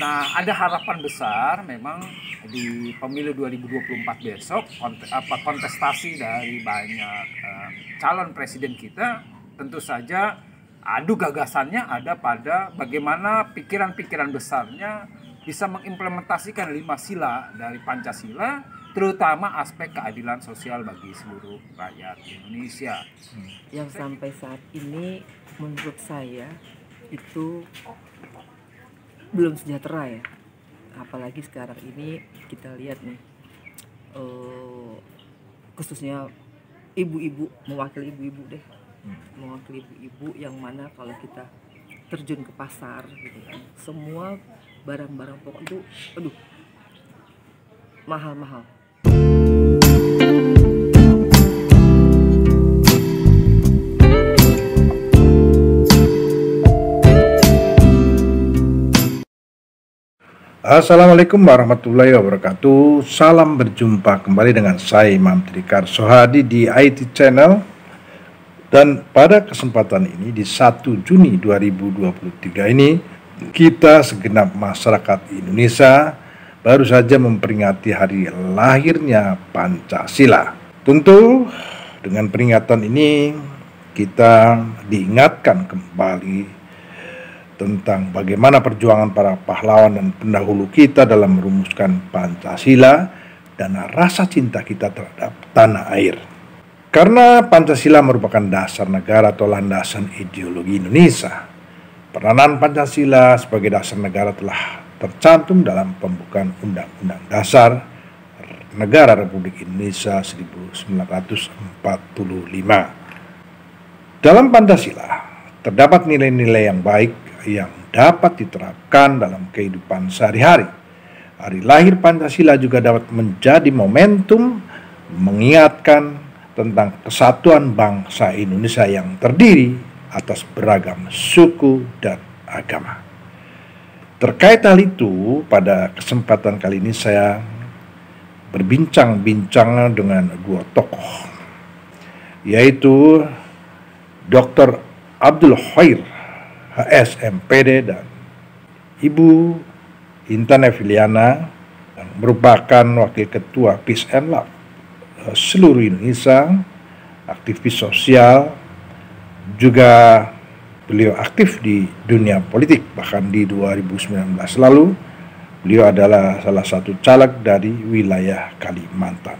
Nah, ada harapan besar memang di pemilu 2024 besok kontestasi dari banyak calon presiden kita tentu saja adu gagasannya ada pada bagaimana pikiran-pikiran besarnya bisa mengimplementasikan 5 sila dari Pancasila, terutama aspek keadilan sosial bagi seluruh rakyat Indonesia. Yang sampai saat ini menurut saya itu belum sejahtera ya, apalagi sekarang ini kita lihat nih khususnya ibu-ibu, mewakili ibu-ibu yang mana kalau kita terjun ke pasar gitu kan, semua barang-barang pokok itu mahal-mahal. Assalamualaikum warahmatullahi wabarakatuh. Salam berjumpa kembali dengan saya Imam Trikar Sohadi di IT Channel. Dan pada kesempatan ini di 1 Juni 2023 ini kita segenap masyarakat Indonesia baru saja memperingati hari lahirnya Pancasila. Tentu dengan peringatan ini kita diingatkan kembali tentang bagaimana perjuangan para pahlawan dan pendahulu kita dalam merumuskan Pancasila dan rasa cinta kita terhadap tanah air. Karena Pancasila merupakan dasar negara atau landasan ideologi Indonesia, peranan Pancasila sebagai dasar negara telah tercantum dalam pembukaan Undang-Undang Dasar Negara Republik Indonesia 1945. Dalam Pancasila terdapat nilai-nilai yang baik yang dapat diterapkan dalam kehidupan sehari-hari. Hari lahir Pancasila juga dapat menjadi momentum mengingatkan tentang kesatuan bangsa Indonesia yang terdiri atas beragam suku dan agama. Terkait hal itu, pada kesempatan kali ini saya berbincang-bincang dengan dua tokoh, yaitu Dr. Abdul Khair HS MPD dan Ibu Intan Eviliana yang merupakan Wakil Ketua Peace and Love seluruh Indonesia, aktivis sosial, juga beliau aktif di dunia politik. Bahkan di 2019 lalu beliau adalah salah satu caleg dari wilayah Kalimantan.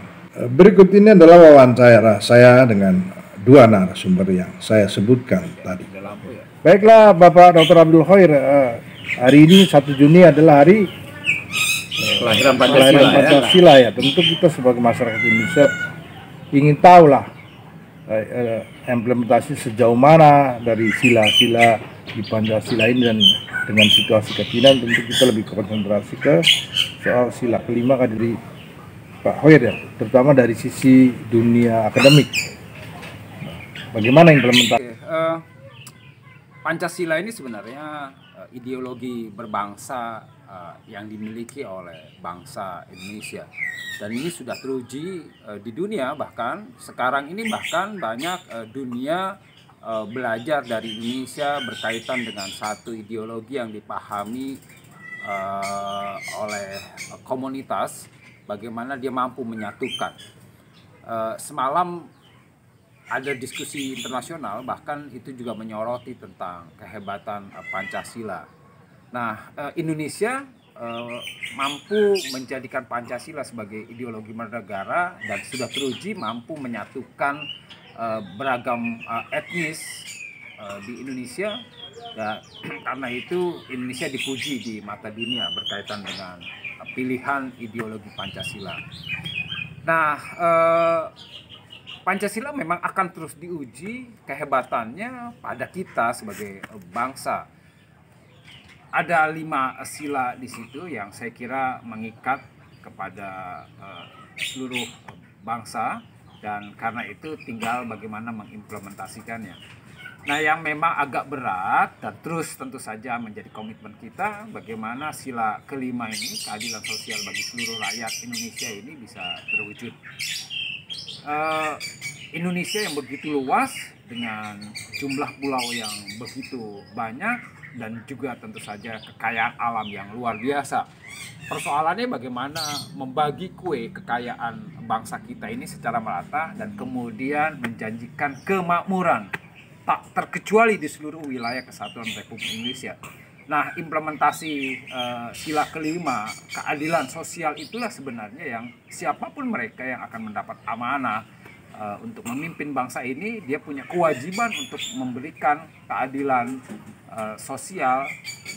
Berikut ini adalah wawancara saya dengan dua narasumber yang saya sebutkan tadi. Baiklah Bapak Dr. Abdul Khair, hari ini 1 Juni adalah hari kelahiran Pancasila ya. Tentu kita sebagai masyarakat Indonesia ingin tahu lah implementasi sejauh mana dari sila-sila di Pancasila ini, dan dengan situasi kekinian tentu kita lebih konsentrasi ke soal sila kelima dari Pak Khair ya, terutama dari sisi dunia akademik. Bagaimana implementasi? Pancasila ini sebenarnya ideologi berbangsa yang dimiliki oleh bangsa Indonesia, dan ini sudah teruji di dunia. Bahkan sekarang ini banyak dunia belajar dari Indonesia berkaitan dengan satu ideologi yang dipahami oleh komunitas, bagaimana dia mampu menyatukan. Semalam ada diskusi internasional, bahkan itu juga menyoroti tentang kehebatan Pancasila. Nah, Indonesia mampu menjadikan Pancasila sebagai ideologi bernegara dan sudah teruji mampu menyatukan beragam etnis di Indonesia. Dan karena itu Indonesia dipuji di mata dunia berkaitan dengan pilihan ideologi Pancasila. Nah, Pancasila memang akan terus diuji kehebatannya pada kita sebagai bangsa. Ada 5 sila di situ yang saya kira mengikat kepada seluruh bangsa, dan karena itu tinggal bagaimana mengimplementasikannya. Nah, yang memang agak berat dan terus tentu saja menjadi komitmen kita, bagaimana sila kelima ini, keadilan sosial bagi seluruh rakyat Indonesia ini bisa terwujud. Indonesia yang begitu luas dengan jumlah pulau yang begitu banyak, dan juga tentu saja kekayaan alam yang luar biasa. Persoalannya bagaimana membagi kue kekayaan bangsa kita ini secara merata dan kemudian menjanjikan kemakmuran tak terkecuali di seluruh wilayah kesatuan Republik Indonesia. Nah, implementasi sila kelima, keadilan sosial itulah sebenarnya yang siapapun mereka yang akan mendapat amanah untuk memimpin bangsa ini, dia punya kewajiban untuk memberikan keadilan sosial,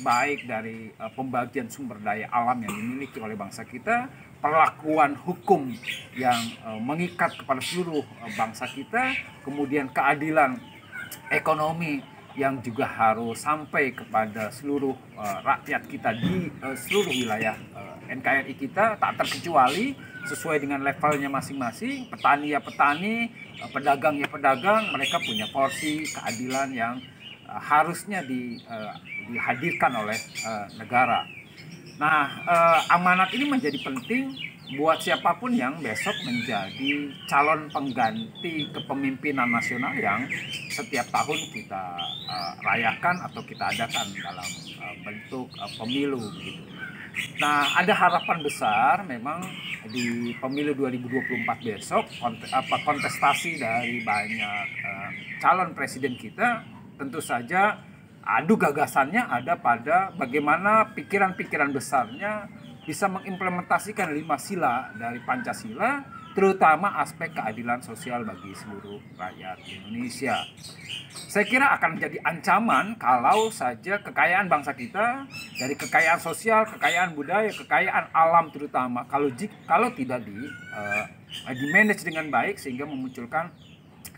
baik dari pembagian sumber daya alam yang dimiliki oleh bangsa kita, perlakuan hukum yang mengikat kepada seluruh bangsa kita, kemudian keadilan ekonomi yang juga harus sampai kepada seluruh rakyat kita di seluruh wilayah NKRI kita, tak terkecuali sesuai dengan levelnya masing-masing. Petani ya petani, pedagang ya pedagang, mereka punya porsi keadilan yang harusnya dihadirkan oleh negara. Nah, amanat ini menjadi penting buat siapapun yang besok menjadi calon pengganti kepemimpinan nasional yang setiap tahun kita rayakan atau kita adakan dalam bentuk pemilu gitu. Nah, ada harapan besar memang di pemilu 2024 besok kontestasi dari banyak calon presiden kita tentu saja adu gagasannya ada pada bagaimana pikiran-pikiran besarnya bisa mengimplementasikan 5 sila dari Pancasila, terutama aspek keadilan sosial bagi seluruh rakyat Indonesia. Saya kira akan menjadi ancaman kalau saja kekayaan bangsa kita dari kekayaan sosial, kekayaan budaya, kekayaan alam terutama kalau tidak di-manage dengan baik sehingga memunculkan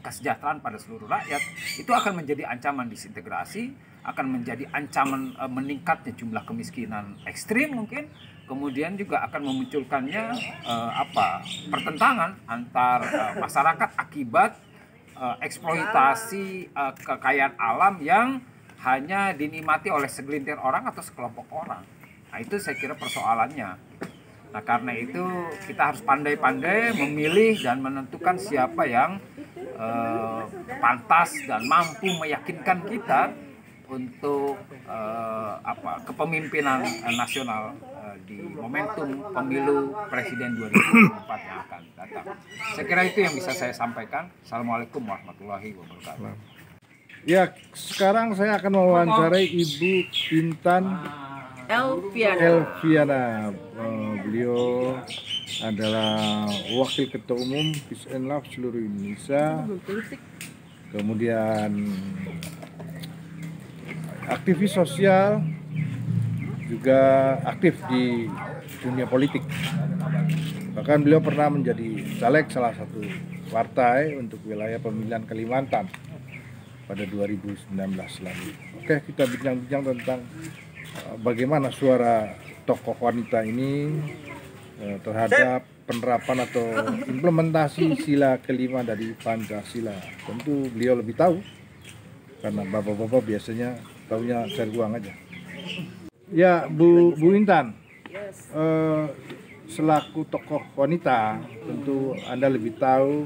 kesejahteraan pada seluruh rakyat, itu akan menjadi ancaman disintegrasi, akan menjadi ancaman meningkatnya jumlah kemiskinan ekstrim mungkin, kemudian juga akan memunculkannya pertentangan antar masyarakat akibat eksploitasi kekayaan alam yang hanya dinikmati oleh segelintir orang atau sekelompok orang. Nah, itu saya kira persoalannya. Nah, karena itu kita harus pandai-pandai memilih dan menentukan siapa yang pantas dan mampu meyakinkan kita untuk kepemimpinan nasional di momentum pemilu presiden 2024 yang akan datang. Saya kira itu yang bisa saya sampaikan. Assalamualaikum warahmatullahi wabarakatuh. Ya, sekarang saya akan mewawancarai Ibu Intan Elviana. Beliau adalah Wakil Ketua Umum Peace and Love seluruh Indonesia. Kemudian aktivis sosial, juga aktif di dunia politik. Bahkan beliau pernah menjadi caleg salah satu partai untuk wilayah pemilihan Kalimantan pada 2019 lalu. Oke, kita bincang-bincang tentang bagaimana suara tokoh wanita ini terhadap penerapan atau implementasi sila kelima dari Pancasila. Tentu beliau lebih tahu, karena bapak-bapak biasanya taunya cari uang aja. Ya, Bu Intan, selaku tokoh wanita, tentu Anda lebih tahu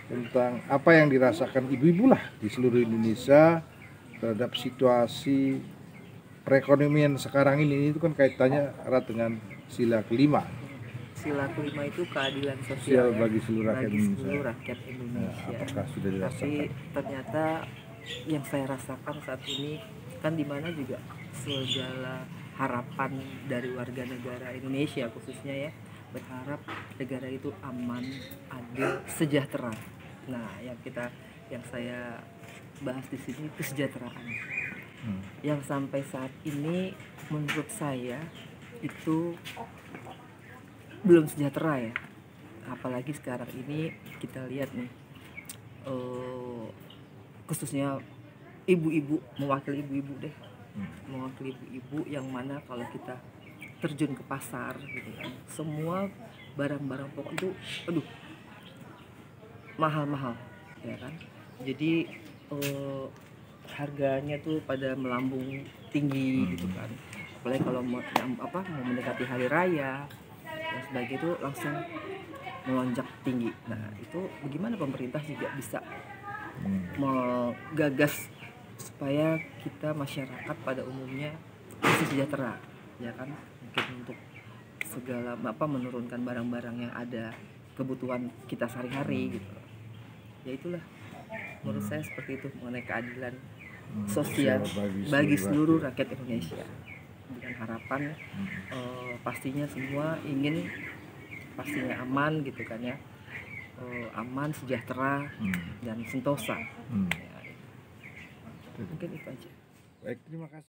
tentang apa yang dirasakan ibu-ibu lah di seluruh Indonesia terhadap situasi perekonomian sekarang ini. Itu kan kaitannya erat dengan sila kelima. Sila kelima itu keadilan sosial bagi seluruh rakyat Indonesia. Seluruh rakyat Indonesia. Nah, apakah sudah dirasakan? Tapi ternyata yang saya rasakan saat ini kan di mana juga segala harapan dari warga negara Indonesia khususnya ya, berharap negara itu aman, adil, sejahtera. Nah, yang saya bahas di sini kesejahteraan. Yang sampai saat ini menurut saya itu belum sejahtera ya. Apalagi sekarang ini kita lihat nih, khususnya ibu-ibu, mewakili ibu-ibu deh, mewakili ibu-ibu yang mana kalau kita terjun ke pasar gitu kan, semua barang-barang pokok itu mahal-mahal ya kan. Jadi harganya tuh pada melambung tinggi gitu kan. Apalagi kalau mau mendekati hari raya dan sebagainya itu langsung melonjak tinggi. Nah, itu bagaimana pemerintah juga bisa menggagas supaya kita masyarakat pada umumnya masih sejahtera, ya kan, mungkin untuk segala menurunkan barang-barang yang ada, kebutuhan kita sehari-hari gitu. Ya itulah menurut saya seperti itu mengenai keadilan sosial bagi seluruh rakyat Indonesia, dengan harapan pastinya semua ingin pastinya aman gitu kan ya, aman, sejahtera dan sentosa. Ya, mungkin itu aja. Baik, terima kasih.